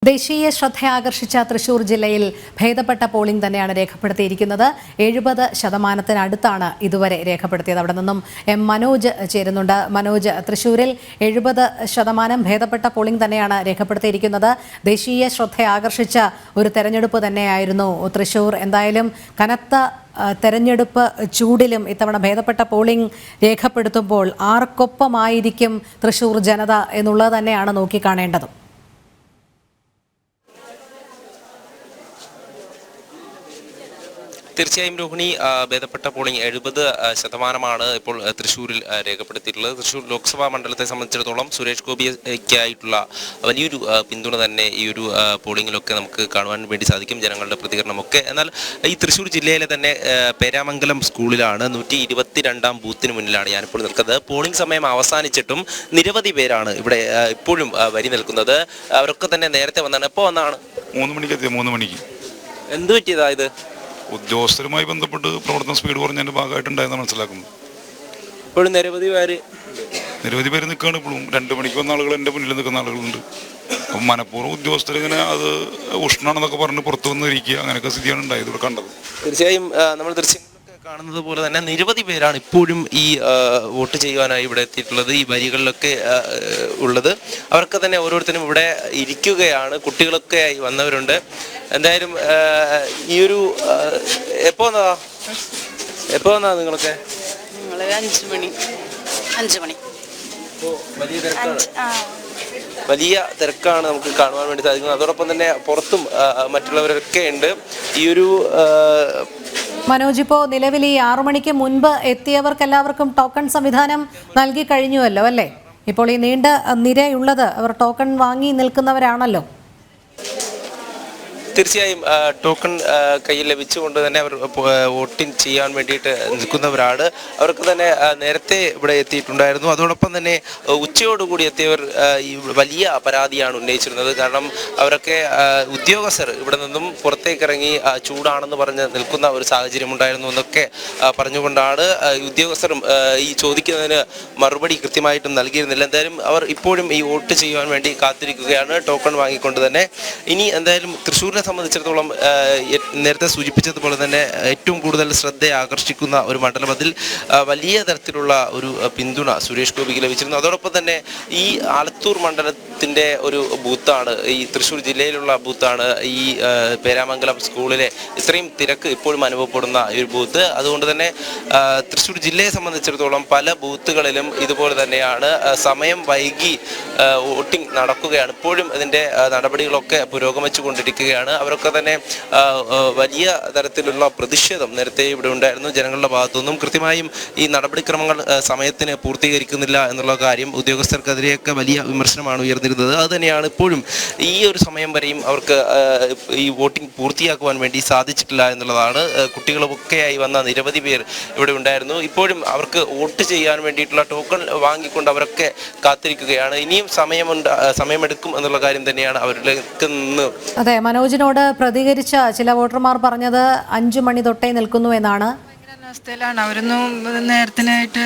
ദേശീയ ശ്രദ്ധയാകർഷിച്ച തൃശൂർ ജില്ലയിൽ ഭേദപ്പെട്ട പോളിംഗ് തന്നെയാണ് രേഖപ്പെടുത്തിയിരിക്കുന്നത്. 70% ഇതുവരെ രേഖപ്പെടുത്തിയത്. അവിടെ നിന്നും മനോജ് ചേരുന്നുണ്ട്. മനോജ്, തൃശൂരിൽ 70% ഭേദപ്പെട്ട പോളിംഗ് തന്നെയാണ് രേഖപ്പെടുത്തിയിരിക്കുന്നത്. ദേശീയ ശ്രദ്ധയാകർഷിച്ച ഒരു തെരഞ്ഞെടുപ്പ് തന്നെയായിരുന്നു തൃശൂർ. എന്തായാലും കനത്ത തെരഞ്ഞെടുപ്പ് ചൂടിലും ഇത്തവണ ഭേദപ്പെട്ട പോളിംഗ് രേഖപ്പെടുത്തുമ്പോൾ ആർക്കൊപ്പമായിരിക്കും തൃശൂർ ജനത എന്നുള്ളത് തന്നെയാണ് നോക്കിക്കാണേണ്ടത്. തീർച്ചയായും രോഹിണി, ഭേദപ്പെട്ട പോളിംഗ് 70% ഇപ്പോൾ തൃശ്ശൂരിൽ രേഖപ്പെടുത്തിയിട്ടുള്ളത്. തൃശ്ശൂർ ലോക്സഭാ മണ്ഡലത്തെ സംബന്ധിച്ചിടത്തോളം സുരേഷ് ഗോപിക്കായിട്ടുള്ള വലിയൊരു പിന്തുണ തന്നെ ഈ ഒരു പോളിംഗിലൊക്കെ നമുക്ക് കാണുവാൻ വേണ്ടി സാധിക്കും, ജനങ്ങളുടെ പ്രതികരണമൊക്കെ. എന്നാൽ ഈ തൃശ്ശൂർ ജില്ലയിലെ തന്നെ പേരാമംഗലം സ്കൂളിലാണ് 122-ാം ബൂത്തിന് മുന്നിലാണ് ഞാനിപ്പോൾ നിൽക്കുന്നത്. പോളിംഗ് സമയം അവസാനിച്ചിട്ടും നിരവധി പേരാണ് ഇവിടെ ഇപ്പോഴും വരി നിൽക്കുന്നത്. അവരൊക്കെ തന്നെ നേരത്തെ വന്നാണ്. എപ്പോൾ വന്നാണ്? 3 മണിക്ക് എത്തിയ. 3 മണിക്ക്. എന്ത് പറ്റിയതാ ഇത്? ഉദ്യോഗസ്ഥരുമായി ബന്ധപ്പെട്ട് പ്രവർത്തന സ്പീഡ് കുറഞ്ഞതിന്റെ ഭാഗമായിട്ടുണ്ടായെന്ന് മനസ്സിലാക്കുന്നു. ഇപ്പോഴും നിരവധി പേര് നിൽക്കുകയാണ്. ഇപ്പോഴും 2 മണിക്ക് വന്ന ആളുകൾ എൻ്റെ മുന്നിൽ നിൽക്കുന്ന ആളുകളുണ്ട്. അപ്പം മനഃപൂർവ്വം ഉദ്യോഗസ്ഥർ ഇങ്ങനെ അത് ഉഷ്ണാണെന്നൊക്കെ പറഞ്ഞ് പുറത്തു വന്നിരിക്കുക, അങ്ങനെയൊക്കെ സ്ഥിതിയാണ് ഉണ്ടായത് ഇവിടെ കണ്ടത്. തീർച്ചയായും നമ്മൾ ദൃശ്യങ്ങളൊക്കെ കാണുന്നത് പോലെ തന്നെ നിരവധി പേരാണ് ഇപ്പോഴും ഈ വോട്ട് ചെയ്യുവാനായി ഇവിടെ എത്തിയിട്ടുള്ളത്, ഈ വരികളിലൊക്കെ ഉള്ളത്. അവർക്ക് തന്നെ ഓരോരുത്തരും ഇവിടെ ഇരിക്കുകയാണ്. കുട്ടികളൊക്കെ ആയി വന്നവരുണ്ട്. എന്തായാലും ഈ ഒരു എപ്പോ വന്നാ നിങ്ങളൊക്കെ? 5 മണി. വലിയ തിരക്കാണ് നമുക്ക് കാണുവാൻ വേണ്ടി സാധിക്കുന്നത്. അതോടൊപ്പം തന്നെ പുറത്തും മറ്റുള്ളവരൊക്കെ ഉണ്ട്. ഈ ഒരു മനോജ്, ഇപ്പോൾ നിലവിൽ ഈ 6 മണിക്ക് മുൻപ് എത്തിയവർക്ക് എല്ലാവർക്കും ടോക്കൺ സംവിധാനം നൽകി കഴിഞ്ഞുവല്ലോ അല്ലേ? ഇപ്പോൾ ഈ നീണ്ട നിരയുള്ളത് അവർ ടോക്കൺ വാങ്ങി നിൽക്കുന്നവരാണല്ലോ. തീർച്ചയായും ടോക്കൺ കയ്യിൽ ലഭിച്ചുകൊണ്ട് തന്നെ അവർ വോട്ടിംഗ് ചെയ്യാൻ വേണ്ടിയിട്ട് നിൽക്കുന്നവരാണ്. അവർക്ക് തന്നെ നേരത്തെ ഇവിടെ എത്തിയിട്ടുണ്ടായിരുന്നു. അതോടൊപ്പം തന്നെ ഉച്ചയോടുകൂടി എത്തിയവർ ഈ വലിയ പരാതിയാണ് ഉന്നയിച്ചിരുന്നത്. കാരണം അവരൊക്കെ ഉദ്യോഗസ്ഥർ ഇവിടെ നിന്നും പുറത്തേക്കിറങ്ങി ചൂടാണെന്ന് പറഞ്ഞ് നിൽക്കുന്ന ഒരു സാഹചര്യം ഉണ്ടായിരുന്നു എന്നൊക്കെ പറഞ്ഞുകൊണ്ടാണ് ഉദ്യോഗസ്ഥരും ഈ ചോദിക്കുന്നതിന് മറുപടി കൃത്യമായിട്ടും നൽകിയിരുന്നില്ല. എന്തായാലും അവർ ഇപ്പോഴും ഈ വോട്ട് ചെയ്യുവാൻ വേണ്ടി കാത്തിരിക്കുകയാണ്, ടോക്കൺ വാങ്ങിക്കൊണ്ട് തന്നെ. ഇനി എന്തായാലും തൃശ്ശൂരിനെ സംബന്ധിച്ചിടത്തോളം നേരത്തെ സൂചിപ്പിച്ചതുപോലെ തന്നെ ഏറ്റവും കൂടുതൽ ശ്രദ്ധ ആകർഷിക്കുന്ന ഒരു മണ്ഡലം, അതിൽ വലിയ തരത്തിലുള്ള ഒരു പിന്തുണ സുരേഷ് ഗോപിക്ക് ലഭിച്ചിരുന്നു. അതോടൊപ്പം തന്നെ ഈ ആലത്തൂർ മണ്ഡലത്തിൻ്റെ ഒരു ബൂത്താണ്, ഈ തൃശ്ശൂർ ജില്ലയിലുള്ള ബൂത്താണ് ഈ പേരാമംഗലം സ്കൂളിലെ ഇത്രയും തിരക്ക് ഇപ്പോഴും അനുഭവപ്പെടുന്ന ഈ ഒരു ബൂത്ത്. അതുകൊണ്ട് തന്നെ തൃശ്ശൂർ ജില്ലയെ സംബന്ധിച്ചിടത്തോളം പല ബൂത്തുകളിലും ഇതുപോലെ തന്നെയാണ്, സമയം വൈകി വോട്ടിംഗ് നടക്കുകയാണ്. ഇപ്പോഴും ഇതിൻ്റെ നടപടികളൊക്കെ പുരോഗമിച്ചു കൊണ്ടിരിക്കുകയാണ്. അവരൊക്കെ തന്നെ വലിയ തരത്തിലുള്ള പ്രതിഷേധം നേരത്തെ ഇവിടെ ഉണ്ടായിരുന്നു ജനങ്ങളുടെ ഭാഗത്തുനിന്നും. കൃത്യമായും ഈ നടപടിക്രമങ്ങൾ സമയത്തിന് പൂർത്തീകരിക്കുന്നില്ല എന്നുള്ള കാര്യം ഉദ്യോഗസ്ഥർക്കെതിരെയൊക്കെ വലിയ വിമർശനമാണ് ഉയർന്നിരുന്നത്. അതുതന്നെയാണ് ഇപ്പോഴും ഈ ഒരു സമയം വരെയും അവർക്ക് ഈ വോട്ടിംഗ് പൂർത്തിയാക്കുവാൻ വേണ്ടി സാധിച്ചിട്ടില്ല എന്നുള്ളതാണ്. കുട്ടികളൊക്കെയായി വന്ന നിരവധി പേർ ഇവിടെ ഉണ്ടായിരുന്നു. ഇപ്പോഴും അവർക്ക് വോട്ട് ചെയ്യാൻ വേണ്ടിയിട്ടുള്ള ടോക്കൺ വാങ്ങിക്കൊണ്ട് അവരൊക്കെ കാത്തിരിക്കുകയാണ്. ഇനിയും സമയമെടുക്കും എന്നുള്ള കാര്യം തന്നെയാണ് അവരിലേക്ക് നിന്ന്. അതെ, മനോജിനോട് പ്രതികരിച്ച ചില വോട്ടർമാർ പറഞ്ഞത് 5 മണി തൊട്ടേ നിൽക്കുന്നു എന്നാണ്. അവസ്ഥയിലാണ് അവരൊന്നും നേരത്തിനായിട്ട്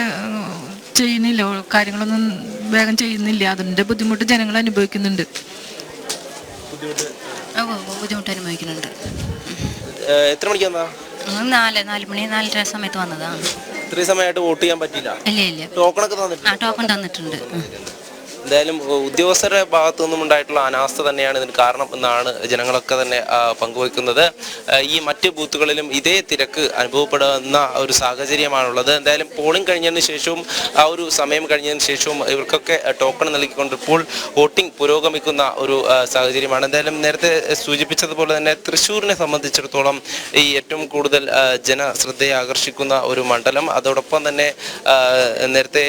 ചെയ്യുന്നില്ല, കാര്യങ്ങളൊന്നും വേഗം ചെയ്യുന്നില്ല. അതിൻ്റെ ബുദ്ധിമുട്ട് ജനങ്ങൾ അനുഭവിക്കുന്നുണ്ട്. ബുദ്ധിമുട്ട് അനുഭവിക്കുന്നുണ്ട്. എത്ര മണിക്ക് വന്നാ? 4 മണി 4:30 സമയത്ത് വന്നതാണ്. ഇത്രയും സമയമായിട്ട് വോട്ട് ചെയ്യാൻ പറ്റില്ല? ഇല്ല. ടോക്കൺ തന്നിട്ടുണ്ട്. എന്തായാലും ഉദ്യോഗസ്ഥരുടെ ഭാഗത്തു നിന്നും ഉണ്ടായിട്ടുള്ള അനാസ്ഥ തന്നെയാണ് ഇതിന് കാരണം എന്നാണ് ജനങ്ങളൊക്കെ തന്നെ പങ്കുവയ്ക്കുന്നത്. ഈ മറ്റ് ബൂത്തുകളിലും ഇതേ തിരക്ക് അനുഭവപ്പെടുന്ന ഒരു സാഹചര്യമാണുള്ളത്. എന്തായാലും പോളിംഗ് കഴിഞ്ഞതിന് ശേഷവും ആ ഒരു സമയം കഴിഞ്ഞതിന് ശേഷവും ഇവർക്കൊക്കെ ടോക്കൺ നൽകിക്കൊണ്ട് ഇപ്പോൾ വോട്ടിംഗ് പുരോഗമിക്കുന്ന ഒരു സാഹചര്യമാണ്. എന്തായാലും നേരത്തെ സൂചിപ്പിച്ചതുപോലെ തന്നെ തൃശ്ശൂരിനെ സംബന്ധിച്ചിടത്തോളം ഈ ഏറ്റവും കൂടുതൽ ജനശ്രദ്ധയെ ആകർഷിക്കുന്ന ഒരു മണ്ഡലം. അതോടൊപ്പം തന്നെ നേരത്തെ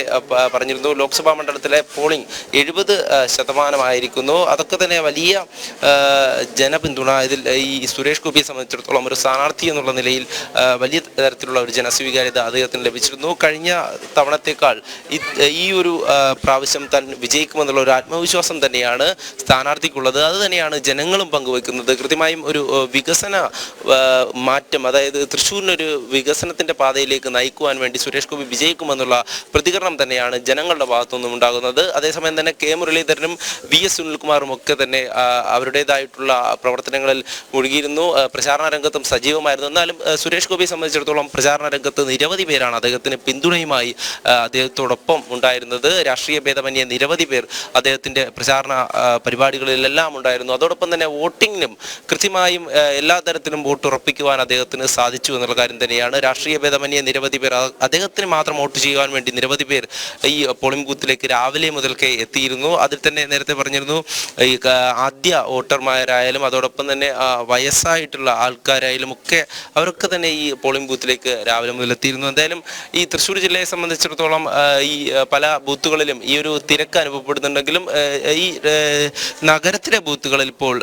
പറഞ്ഞിരുന്നു ലോക്സഭാ മണ്ഡലത്തിലെ പോളിംഗ് 70% അതൊക്കെ തന്നെ വലിയ ജനപിന്തുണ. ഇതിൽ ഈ സുരേഷ് ഗോപിയെ സംബന്ധിച്ചിടത്തോളം ഒരു സ്ഥാനാർത്ഥി എന്നുള്ള നിലയിൽ വലിയ തരത്തിലുള്ള ഒരു ജനസ്വീകാര്യത അദ്ദേഹത്തിന് ലഭിച്ചിരുന്നു. കഴിഞ്ഞ തവണത്തേക്കാൾ ഈ ഒരു പ്രാവശ്യം താൻ വിജയിക്കുമെന്നുള്ള ഒരു ആത്മവിശ്വാസം തന്നെയാണ് സ്ഥാനാർത്ഥിക്കുള്ളത്. അത് തന്നെയാണ് ജനങ്ങളും പങ്കുവയ്ക്കുന്നത്. കൃത്യമായും ഒരു വികസന മാറ്റം, അതായത് തൃശ്ശൂരിനൊരു വികസനത്തിൻ്റെ പാതയിലേക്ക് നയിക്കുവാൻ വേണ്ടി സുരേഷ് ഗോപി വിജയിക്കുമെന്നുള്ള പ്രതികരണം തന്നെയാണ് ജനങ്ങളുടെ ഭാഗത്തുനിന്നും ഉണ്ടാകുന്നത്. അതേസമയം അതേസമയം തന്നെ കെ മുരളീധരനും VS സുനിൽകുമാറും ഒക്കെ തന്നെ അവരുടേതായിട്ടുള്ള പ്രവർത്തനങ്ങളിൽ മുഴുകിയിരുന്നു. പ്രചാരണ രംഗത്തും സജീവമായിരുന്നു. എന്നാലും സുരേഷ് ഗോപിയെ സംബന്ധിച്ചിടത്തോളം പ്രചാരണ രംഗത്ത് നിരവധി പേരാണ് അദ്ദേഹത്തിന് പിന്തുണയുമായി അദ്ദേഹത്തോടൊപ്പം ഉണ്ടായിരുന്നത്. രാഷ്ട്രീയ ഭേദമന്യേ നിരവധി പേർ അദ്ദേഹത്തിന്റെ പ്രചാരണ പരിപാടികളിലെല്ലാം ഉണ്ടായിരുന്നു. അതോടൊപ്പം തന്നെ വോട്ടിങ്ങിനും കൃത്യമായും എല്ലാ തരത്തിലും വോട്ട് ഉറപ്പിക്കുവാൻ അദ്ദേഹത്തിന് സാധിച്ചു എന്നുള്ള കാര്യം തന്നെയാണ്. രാഷ്ട്രീയ ഭേദമന്യേ നിരവധി പേർ അദ്ദേഹത്തിന് മാത്രം വോട്ട് ചെയ്യുവാൻ വേണ്ടി നിരവധി പേർ ഈ പോളിംഗ് ബൂത്തിലേക്ക് രാവിലെ മുതൽക്കേ എത്തിയിരുന്നു. അതിൽ തന്നെ നേരത്തെ പറഞ്ഞിരുന്നു, ഈ ആദ്യ വോട്ടർമാരായാലും അതോടൊപ്പം തന്നെ വയസ്സായിട്ടുള്ള ആൾക്കാരായാലും ഒക്കെ അവരൊക്കെ തന്നെ ഈ പോളിംഗ് ബൂത്തിലേക്ക് രാവിലെ മുതൽ എത്തിയിരുന്നു. എന്തായാലും ഈ തൃശ്ശൂർ ജില്ലയെ സംബന്ധിച്ചിടത്തോളം ഈ പല ബൂത്തുകളിലും ഈ ഒരു തിരക്ക് അനുഭവപ്പെടുന്നുണ്ടെങ്കിലും ഈ നഗരത്തിലെ ബൂത്തുകളിൽ ഇപ്പോൾ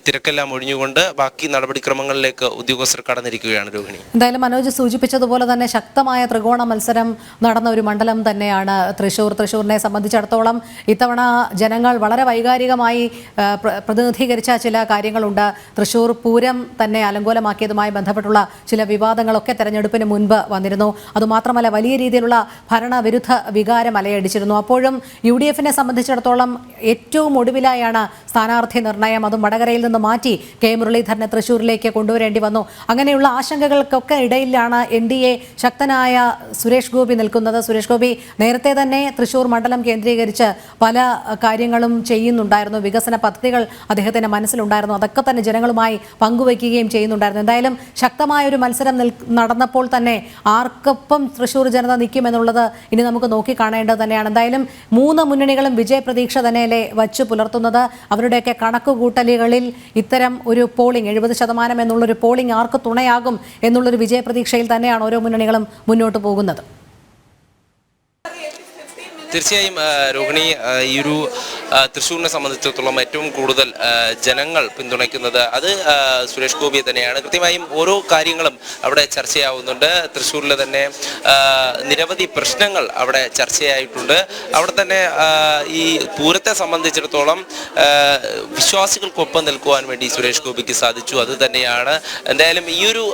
തിരക്കെല്ലാം ഒഴിഞ്ഞുകൊണ്ട് ബാക്കി നടപടിക്രമങ്ങളിലേക്ക് ഉദ്യോഗസ്ഥർ കടന്നിരിക്കുകയാണ്. രോഹിണി, എന്തായാലും മനോജ് സൂചിപ്പിച്ചതുപോലെ തന്നെ ശക്തമായ ത്രികോണ മത്സരം നടന്ന ഒരു മണ്ഡലം തന്നെയാണ് തൃശ്ശൂർ. തൃശ്ശൂരിനെ സംബന്ധിച്ചിടത്തോളം ഇത്തവണ ജനങ്ങൾ വളരെ വൈകാരികമായി പ്രതിനിധീകരിച്ച ചില കാര്യങ്ങളുണ്ട്. തൃശ്ശൂർ പൂരം തന്നെ അലങ്കോലമാക്കിയതുമായി ബന്ധപ്പെട്ടുള്ള ചില വിവാദങ്ങളൊക്കെ തെരഞ്ഞെടുപ്പിന് മുൻപ് വന്നിരുന്നു. അതുമാത്രമല്ല, വലിയ രീതിയിലുള്ള ഭരണവിരുദ്ധ വികാരം അലയടിച്ചിരുന്നു. അപ്പോഴും UDF-നെ സംബന്ധിച്ചിടത്തോളം ഏറ്റവും ഒടുവിലായാണ് സ്ഥാനാർത്ഥി നിർണയം. അതും വടകരയിൽ നിന്ന് മാറ്റി കെ മുരളീധരനെ തൃശ്ശൂരിലേക്ക് കൊണ്ടുവരേണ്ടി വന്നു. അങ്ങനെയുള്ള ആശങ്കകൾക്കൊക്കെ ഇടയിലാണ് NDA ശക്തനായ സുരേഷ് ഗോപി നിൽക്കുന്നത്. സുരേഷ് ഗോപി നേരത്തെ തന്നെ തൃശ്ശൂർ മണ്ഡലം കേന്ദ്രീകരിച്ച് പല കാര്യങ്ങളും ചെയ്യുന്നുണ്ടായിരുന്നു. വികസന പദ്ധതികൾ അദ്ദേഹത്തിന്റെ മനസ്സിലുണ്ടായിരുന്നു. അതൊക്കെ തന്നെ ജനങ്ങളുമായി പങ്കുവയ്ക്കുകയും ചെയ്യുന്നുണ്ടായിരുന്നു. എന്തായാലും ശക്തമായ ഒരു മത്സരം നടന്നപ്പോൾ തന്നെ ആർക്കൊപ്പം തൃശ്ശൂർ ജനത നിൽക്കുമെന്നുള്ളത് ഇനി നമുക്ക് നോക്കിക്കാണേണ്ടത് തന്നെയാണ്. എന്തായാലും 3 മുന്നണികളും വിജയപ്രതീക്ഷ തന്നെയല്ലേ വച്ചു പുലർത്തുന്നത്. അവരുടെയൊക്കെ കണക്കുകൂട്ടലുകളിൽ ഇത്തരം ഒരു പോളിംഗ് 70% എന്നുള്ളൊരു പോളിംഗ് ആർക്ക് തുണയാകും എന്നുള്ളൊരു വിജയപ്രതീക്ഷയിൽ തന്നെയാണ് ഓരോ മുന്നണികളും മുന്നോട്ട് പോകുന്നത്. തീർച്ചയായും രോഹിണി, ഈ ഒരു തൃശ്ശൂരിനെ സംബന്ധിച്ചിടത്തോളം ഏറ്റവും കൂടുതൽ ജനങ്ങൾ പിന്തുണയ്ക്കുന്നത് അത് സുരേഷ് ഗോപിയെ തന്നെയാണ്. കൃത്യമായും ഓരോ കാര്യങ്ങളും അവിടെ ചർച്ചയാവുന്നുണ്ട്. തൃശ്ശൂരിലെ തന്നെ നിരവധി പ്രശ്നങ്ങൾ അവിടെ ചർച്ചയായിട്ടുണ്ട്. അവിടെ തന്നെ ഈ പൂരത്തെ സംബന്ധിച്ചിടത്തോളം വിശ്വാസികൾക്കൊപ്പം നിൽക്കുവാൻ വേണ്ടി സുരേഷ് ഗോപിക്ക് സാധിച്ചു. അത് തന്നെയാണ് എന്തായാലും ഈ ഒരു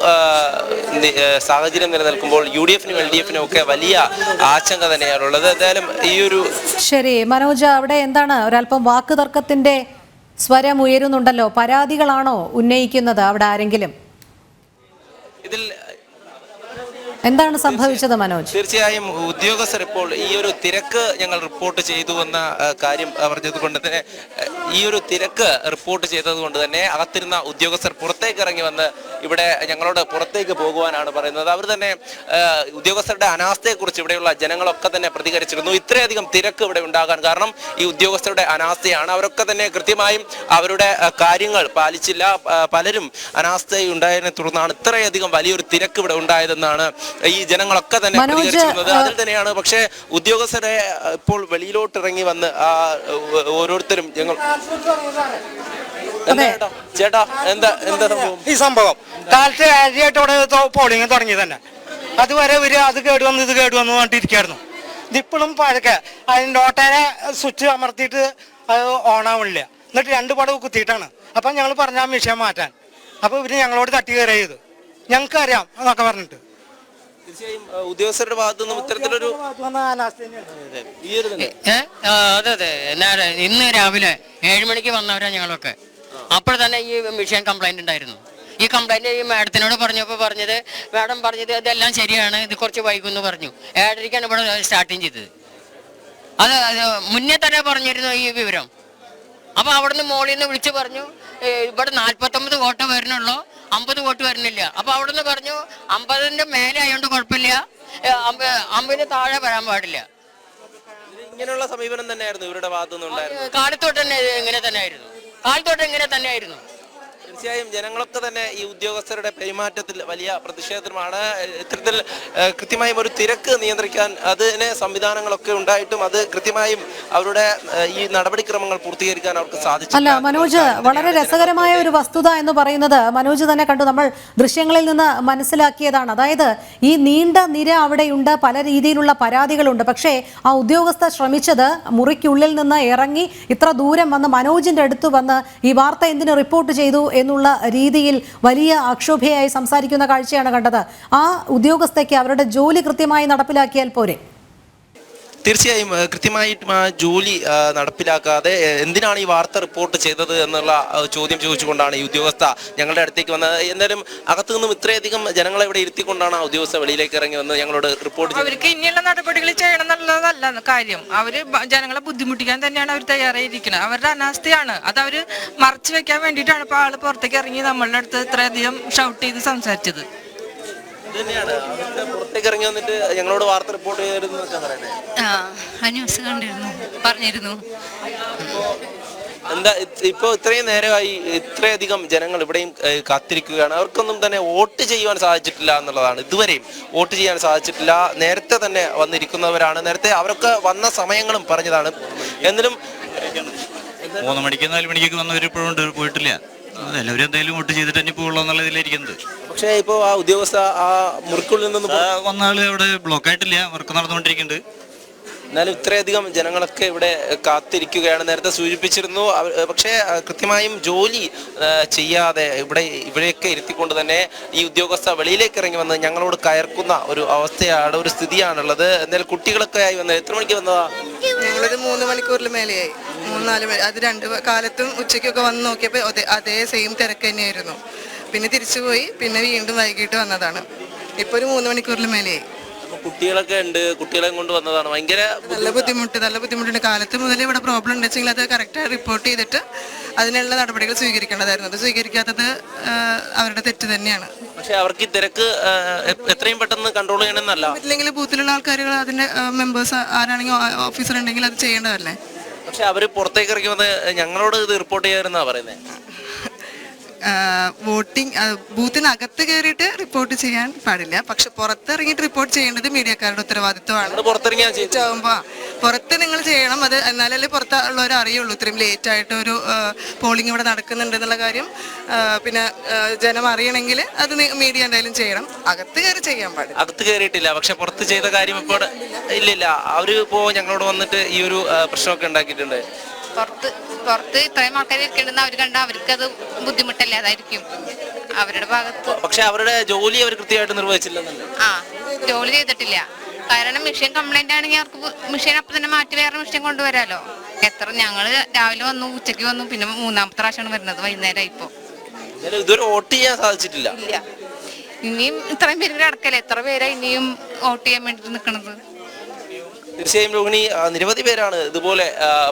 സാഹചര്യം നിലനിൽക്കുമ്പോൾ UDF-നും LDF-നും ഒക്കെ വലിയ ആശങ്ക തന്നെയാണുള്ളത്. എന്തായാലും ശരി മനോജ്, അവിടെ എന്താണ് ഒരല്പം വാക്ക് തർക്കത്തിന്റെ സ്വരം ഉയരുന്നുണ്ടല്ലോ. പരാതികളാണോ ഉന്നയിക്കുന്നത് അവിടെ ആരെങ്കിലും? ഇതിൽ എന്താണ് സംഭവിച്ചത് മനോജ്? തീർച്ചയായും ഉദ്യോഗസ്ഥർ ഇപ്പോൾ ഈ ഒരു തിരക്ക് ഞങ്ങൾ റിപ്പോർട്ട് ചെയ്തു എന്ന കാര്യം പറഞ്ഞത് കൊണ്ട് തന്നെ ഈ ഒരു തിരക്ക് റിപ്പോർട്ട് ചെയ്തത് കൊണ്ട് തന്നെ അകത്തിരുന്ന ഉദ്യോഗസ്ഥർ പുറത്തേക്ക് ഇറങ്ങി വന്ന് ഇവിടെ ഞങ്ങളോട് പുറത്തേക്ക് പോകുവാനാണ് പറയുന്നത്. അവർ തന്നെ ഉദ്യോഗസ്ഥരുടെ അനാസ്ഥയെക്കുറിച്ച് ഇവിടെയുള്ള ജനങ്ങളൊക്കെ തന്നെ പ്രതികരിച്ചിരുന്നു. ഇത്രയധികം തിരക്ക് ഇവിടെ ഉണ്ടാകാൻ കാരണം ഈ ഉദ്യോഗസ്ഥരുടെ അനാസ്ഥയാണ്. അവരൊക്കെ തന്നെ കൃത്യമായും അവരുടെ കാര്യങ്ങൾ പാലിച്ചില്ല. പലരും അനാസ്ഥയുണ്ടായതിനെ തുടർന്നാണ് ഇത്രയധികം വലിയൊരു തിരക്ക് ഇവിടെ ഉണ്ടായതെന്നാണ് ഈ ജനങ്ങളൊക്കെ തന്നെ പ്രതികരിച്ചിരുന്നത്. അതിൽ തന്നെയാണ് പക്ഷേ ഉദ്യോഗസ്ഥരെ ഇപ്പോൾ വെളിയിലോട്ട് ഇറങ്ങി വന്ന് ഓരോരുത്തരും ഞങ്ങൾ ചേട്ടാ എന്താ ഈ സംഭവം കാലത്ത് ആദ്യമായിട്ട് ഇവിടെ പോളിംഗ് തുടങ്ങി തന്നെ. അതുവരെ ഇവര് അത് കേടുവന്നു ഇത് കേടുവന്നു പറഞ്ഞിരിക്കായിരുന്നു. ഇതിപ്പോഴും പഴക്കെ അതിൻ്റെ ഓട്ടേനെ സ്വിച്ച് അമർത്തിയിട്ട് അത് ഓണാവണില്ല. എന്നിട്ട് 2 പടവ് കുത്തിയിട്ടാണ്. അപ്പം ഞങ്ങൾ പറഞ്ഞ ആ മിഷൻ മാറ്റാൻ. അപ്പോൾ ഇവര് ഞങ്ങളോട് തട്ടി കയറി ചെയ്തു. ഞങ്ങൾക്ക് അറിയാം എന്നൊക്കെ പറഞ്ഞിട്ട് തീർച്ചയായും ഉദ്യോഗസ്ഥരുടെ ഭാഗത്തു നിന്നും ഇത്തരത്തിലൊരു അതെ ഇന്ന് രാവിലെ 7 മണിക്ക് വന്നവരാ ഞങ്ങളൊക്കെ. അപ്പോൾ തന്നെ ഈ മിഷൻ കംപ്ലൈന്റ് ഉണ്ടായിരുന്നു. ഈ കംപ്ലൈന്റ് ഈ മാഡത്തിനോട് പറഞ്ഞപ്പോൾ മാഡം പറഞ്ഞത് ഇതെല്ലാം ശരിയാണ്, ഇത് കുറച്ച് വൈകുമെന്ന് പറഞ്ഞു. 7:30-ക്കാണ് ഇവിടെ സ്റ്റാർട്ടിങ് ചെയ്തത്. അത് മുന്നേ തന്നെ പറഞ്ഞിരുന്നു ഈ വിവരം. അപ്പോൾ അവിടുന്ന് മോളിൽ നിന്ന് വിളിച്ച് പറഞ്ഞു ഇവിടെ 49 വോട്ട് വരുന്നുള്ളൂ, 50 വോട്ട് വരുന്നില്ല. അപ്പോൾ അവിടുന്ന് പറഞ്ഞു 50-ന്റെ മേലെ ആയതുകൊണ്ട് കുഴപ്പമില്ല, 50-ന് താഴെ വരാൻ പാടില്ല. ഇങ്ങനെയുള്ള സമീപനം തന്നെയായിരുന്നു ഇവരുടെ ഭാഗത്തുനിന്നുണ്ടായിരുന്നത്. കാലത്തോട്ട് തന്നെ ഇങ്ങനെ തന്നെയായിരുന്നു. തീർച്ചയായും ജനങ്ങളൊക്കെ തന്നെ ഈ ഉദ്യോഗസ്ഥരുടെ പെരുമാറ്റത്തിൽ വലിയ പ്രതിഷേധമാണ്. ഇത്തരത്തിൽ കൃത്യമായും ഒരു തിരക്ക് നിയന്ത്രിക്കാൻ അതിന് സംവിധാനങ്ങളൊക്കെ ഉണ്ടായിട്ടും അത് കൃത്യമായും അവരുടെ ഈ നടപടിക്രമങ്ങൾ പൂർത്തീകരിക്കാൻ അവർക്ക് സാധിച്ചു. അല്ല മനോജ്, വളരെ രസകരമായ ഒരു വസ്തുത എന്ന് പറയുന്നത് മനോജ് തന്നെ കണ്ടു, നമ്മൾ ദൃശ്യങ്ങളിൽ നിന്ന് മനസ്സിലാക്കിയതാണ്. അതായത് ഈ നീണ്ട നിര അവിടെയുണ്ട്, പല രീതിയിലുള്ള പരാതികളുണ്ട്. പക്ഷേ ആ ഉദ്യോഗസ്ഥർ ശ്രമിച്ചത് മുറിക്കുള്ളിൽ നിന്ന് ഇറങ്ങി ഇത്ര ദൂരം വന്ന് മനോജിന്റെ അടുത്ത് വന്ന് ഈ വാർത്ത എന്തിന് റിപ്പോർട്ട് ചെയ്തു എന്നുള്ള രീതിയിൽ വലിയ അക്ഷോഭയായി സംസാരിക്കുന്ന കാഴ്ചയാണ് കണ്ടത്. ആ ഉദ്യോഗസ്ഥയ്ക്ക് അവരുടെ ജോലി കൃത്യമായി നടപ്പിലാക്കിയാൽ പോരെ? തീർച്ചയായും കൃത്യമായിട്ടും ആ ജോലി നടപ്പിലാക്കാതെ എന്തിനാണ് ഈ വാർത്ത റിപ്പോർട്ട് ചെയ്തത് എന്നുള്ള ചോദ്യം ചോദിച്ചുകൊണ്ടാണ് ഈ ഉദ്യോഗസ്ഥ ഞങ്ങളുടെ അടുത്തേക്ക് വന്നത്. എന്നാലും അകത്തു നിന്നും ഇത്രയധികം ജനങ്ങളെ ഇവിടെ ഇരുത്തിക്കൊണ്ടാണ് ആ ഉദ്യോഗസ്ഥ വെളിയിലേക്ക് ഇറങ്ങി വന്ന് ഞങ്ങളോട് റിപ്പോർട്ട് ചെയ്തത്. അവർക്ക് ഇനിയുള്ള നടപടികൾ ചെയ്യണം എന്നുള്ളതല്ല കാര്യം. അവര് ജനങ്ങളെ ബുദ്ധിമുട്ടിക്കാൻ തന്നെയാണ് അവർ തയ്യാറായിരിക്കുന്നത്. അവരുടെ അനാസ്ഥയാണ് അത് അവര് മറച്ചു വെക്കാൻ വേണ്ടിയിട്ടാണ് ഇപ്പോൾ ആള് പുറത്തേക്ക് ഇറങ്ങി നമ്മളുടെ അടുത്ത് ഇത്രയധികം ഷൗട്ട് ചെയ്ത് സംസാരിച്ചത്. തന്നെയാണ് അവർക്ക് പുറത്തേക്ക് ഇറങ്ങി വന്നിട്ട് ഞങ്ങളോട് വാർത്ത റിപ്പോർട്ട് ചെയ്തിരുന്നു എന്നൊക്കെ പറയുന്നത്. ആ ന്യൂസ് കണ്ടിരുന്നു, പറഞ്ഞിരുന്നു. എന്താ ഇപ്പോൾ ഇത്രയും നേരമായി ഇത്രയധികം ജനങ്ങൾ ഇവിടെയും കാത്തിരിക്കുകയാണ്. അവർക്കൊന്നും തന്നെ വോട്ട് ചെയ്യുവാൻ സാധിച്ചിട്ടില്ല എന്നുള്ളതാണ്. ഇതുവരെയും വോട്ട് ചെയ്യാൻ സാധിച്ചിട്ടില്ല. നേരത്തെ തന്നെ വന്നിരിക്കുന്നവരാണ്. നേരത്തെ അവരൊക്കെ വന്ന സമയങ്ങളും പറഞ്ഞതാണ്. എന്നാലും 3 മണിക്ക് 4 മണിക്കൊക്കെ വന്നവരിപ്പോഴും പോയിട്ടില്ല. എല്ലാവരും എന്തായാലും വോട്ട് ചെയ്തിട്ട് തന്നെ പോകുള്ളൂ എന്നുള്ള ഇതിലിരിക്കുന്നത്. പക്ഷേ ഇപ്പോൾ ആ ഉദ്യോഗസ്ഥ ആ മുറിക്കുള്ളിൽ നിന്ന് വന്ന ആള് അവിടെ ബ്ലോക്ക് ആയിട്ടില്ല, വർക്ക് നടന്നുകൊണ്ടിരിക്കുന്നുണ്ട്. എന്നാലും ഇത്രയധികം ജനങ്ങളൊക്കെ ഇവിടെ കാത്തിരിക്കുകയാണ്. നേരത്തെ സൂചിപ്പിച്ചിരുന്നു. പക്ഷേ കൃത്യമായും ജോലി ചെയ്യാതെ ഇവിടെയൊക്കെ ഇരുത്തിക്കൊണ്ട് തന്നെ ഈ ഉദ്യോഗസ്ഥ വെളിയിലേക്ക് ഇറങ്ങി വന്ന് ഞങ്ങളോട് കയർക്കുന്ന ഒരു അവസ്ഥയാണ്, ഒരു സ്ഥിതിയാണുള്ളത്. എന്തായാലും കുട്ടികളൊക്കെ ആയി വന്നത് എത്ര മണിക്ക് വന്നതാ? ഞങ്ങളൊരു 3 മണിക്കൂറിൽ മേലെയായി, 3-4 മണി. അത് 2 കാലത്തും ഉച്ചയ്ക്കൊക്കെ വന്ന് നോക്കിയപ്പോൾ അതേ സെയിം തിരക്ക് തന്നെയായിരുന്നു. പിന്നെ തിരിച്ചു പോയി, പിന്നെ വീണ്ടും വൈകിട്ട് വന്നതാണ്. ഇപ്പോൾ ഒരു 3 മണിക്കൂറിൽ മേലെയായി. കുട്ടികളൊക്കെ ഉണ്ട്, കുട്ടികളെ കൊണ്ട് വന്നതാണ്. ഭയങ്കര നല്ല ബുദ്ധിമുട്ടുണ്ട്. കാലത്ത് മുതൽ ഇവിടെ പ്രോബ്ലം ഉണ്ടെങ്കിൽ അത് കറക്റ്റായി റിപ്പോർട്ട് ചെയ്തിട്ട് അതിനുള്ള നടപടികൾ സ്വീകരിക്കേണ്ടതായിരുന്നു. അത് സ്വീകരിക്കാത്തത് അവരുടെ തെറ്റ് തന്നെയാണ്. പക്ഷെ അവർക്ക് ഈ തിരക്ക് എത്രയും പെട്ടെന്ന് കൺട്രോൾ ചെയ്യണമെന്നല്ല. ഇല്ലെങ്കിൽ ബൂത്തിലുള്ള ആൾക്കാരുകൾ അതിന്റെ മെമ്പേഴ്സ് ആരാണെങ്കിൽ ഓഫീസർ ഉണ്ടെങ്കിൽ അത് ചെയ്യേണ്ടതല്ലേ. പക്ഷെ അവര് പുറത്തേക്ക് ഇറങ്ങി വന്ന് ഞങ്ങളോട് ഇത് റിപ്പോർട്ട് ചെയ്യാമെന്നാ പറയുന്നത്. വോട്ടിംഗ് ബൂത്തിനകത്ത് കയറിയിട്ട് റിപ്പോർട്ട് ചെയ്യാൻ പാടില്ല. പക്ഷെ പുറത്തിറങ്ങിയിട്ട് റിപ്പോർട്ട് ചെയ്യേണ്ടത് മീഡിയക്കാരുടെ ഉത്തരവാദിത്വമാണ്. പുറത്ത് നിങ്ങൾ ചെയ്യണം. അത് എന്നാലല്ലേ പുറത്തുള്ളവർ അറിയുള്ളൂ ഇത്രയും ലേറ്റ് ആയിട്ട് ഒരു പോളിംഗ് ഇവിടെ നടക്കുന്നുണ്ട് എന്നുള്ള കാര്യം. പിന്നെ ജനം അറിയണമെങ്കിൽ അത് മീഡിയ എന്തായാലും ചെയ്യണം. അകത്ത് കയറി ചെയ്യാൻ പാടില്ല. അകത്ത് കയറിയിട്ടില്ല, പക്ഷെ പുറത്ത് ചെയ്ത കാര്യം ഇപ്പോൾ ഇല്ലില്ല. അവര് ഇപ്പോ ഞങ്ങളോട് വന്നിട്ട് ഈ ഒരു പ്രശ്നമൊക്കെ ഉണ്ടാക്കിയിട്ടുണ്ട്. പുറത്ത് ഇത്രയും ആൾക്കാർ ഇരിക്കേണ്ടെന്ന് അവർ കണ്ടാൽ അവർക്ക് അത് ബുദ്ധിമുട്ടല്ലേ, അതായിരിക്കും അവരുടെ ഭാഗത്ത്. പക്ഷെ അവരുടെ ജോലി അവർ കൃത്യമായിട്ട് നിർവഹിച്ചില്ലെന്നല്ലേ? ജോലി ചെയ്തിട്ടില്ല. കാരണം മെഷീൻ കംപ്ലൈന്റ് ആണെങ്കിൽ അവർക്ക് മെഷീൻ അപ്പം തന്നെ മാറ്റി വേറെ മെഷീൻ കൊണ്ടുവരാലോ. ഞങ്ങള് രാവിലെ വന്നു, ഉച്ചയ്ക്ക് വന്നു, പിന്നെ 3ാമത്തെ പ്രാവശ്യമാണ് വരുന്നത് വൈകുന്നേരം. ഇപ്പോ ഇതുവരെ വോട്ട് ചെയ്യാൻ സാധിച്ചിട്ടില്ല. ഇനിയും ഇത്രയും പേര് കിടക്കല്ലേ, എത്ര പേരാ ഇനിയും വോട്ട് ചെയ്യാൻ വേണ്ടി നിൽക്കുന്നത്? തീർച്ചയായും രോഹിണി, നിരവധി പേരാണ് ഇതുപോലെ.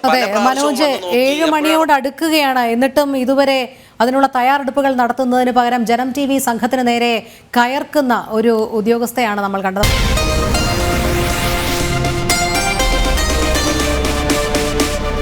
അതെ മനോജ്, 7 മണിയോട് അടുക്കുകയാണ്. എന്നിട്ടും ഇതുവരെ അതിനുള്ള തയ്യാറെടുപ്പുകൾ നടത്തുന്നതിന് പകരം ജനം TV സംഘത്തിന് നേരെ കയർക്കുന്ന ഒരു ഉദ്യോഗസ്ഥയാണ് നമ്മൾ കണ്ടത്.